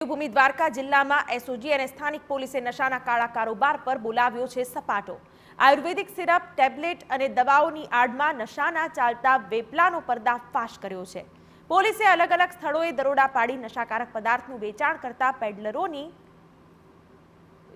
દેવભૂમિ દ્વારકા જિલ્લામાં એસઓજી અને સ્થાનિક પોલીસે નશાના કાળા કારોબાર પર બોલાવ્યો છે સપાટો। આયુર્વેદિક સિરપ, ટેબ્લેટ અને દવાઓની આડમાં નશાના ચાલતા વેપલાનો પર્દાફાશ કર્યો છે। પોલીસે અલગ અલગ સ્થળોએ દરોડા પાડી નશાકારક પદાર્થનું વેચાણ કરતા પેડલરોની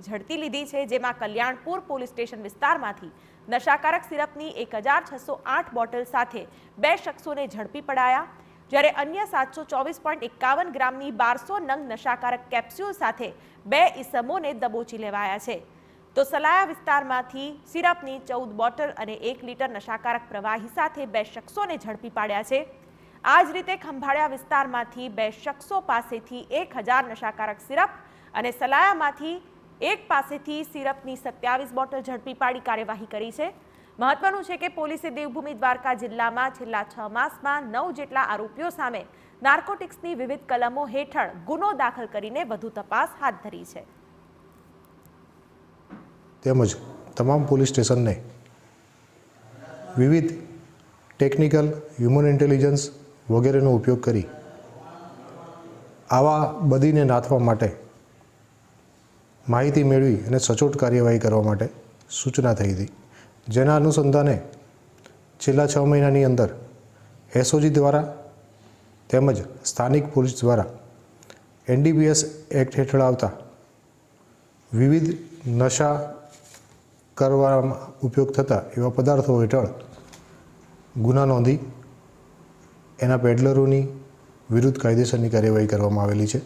ઝડપી લીધી છે, જેમાં કલ્યાણપુર પોલીસ સ્ટેશન વિસ્તારમાંથી નશાકારક સિરપની 1608 બોટલ સાથે 2 શખ્સોને ઝડપી પડાયા, જ્યારે અન્ય 724.51 ગ્રામની 1200 નંગ નશાકારક કેપ્સ્યુલ સાથે 2 ઇસમોને દબોચી લેવાયા છે। તો સલાયા વિસ્તારમાંથી સિરપની 14 બોટલ અને 1 લીટર નશાકારક પ્રવાહી સાથે 2 શખ્સોને ઝડપી પાડ્યા છે। આ જ રીતે ખંભાળિયા વિસ્તારમાંથી 2 શખ્સો પાસેથી 1000 નશાકારક સિરપ અને સલાયામાંથી એક પાસેથી સિરપની 27 બોટલ ઝડપી પાડી કાર્યવાહી કરી છે। મહત્વનું છે કે પોલીસે દેવભૂમિ દ્વારકા જિલ્લામાં છેલ્લા 6 માસમાં 9 જેટલા આરોપીઓ સામે નાર્કોટિક્સની વિવિધ કલમો હેઠળ ગુનો દાખલ કરીને વધુ તપાસ હાથ ધરી છે। તેમજ તમામ પોલીસ સ્ટેશનને વિવિધ ટેકનિકલ, હ્યુમન ઇન્ટેલિજન્સ વગેરેનો ઉપયોગ કરી આવા બદીને નાથવા માટે માહિતી મેળવી અને સચોટ કાર્યવાહી કરવા માટે સૂચના થઈ હતી, જેના અનુસંધાને છેલ્લા 6 મહિનાની અંદર એસઓજી દ્વારા તેમજ સ્થાનિક પોલીસ દ્વારા એનડીપીએસ એક્ટ હેઠળ આવતા વિવિધ નશા કરવામાં ઉપયોગ થતા એવા પદાર્થો હેઠળ ગુના નોંધી એના પેડલરોની વિરુદ્ધ કાયદેસરની કાર્યવાહી કરવામાં આવેલી છે।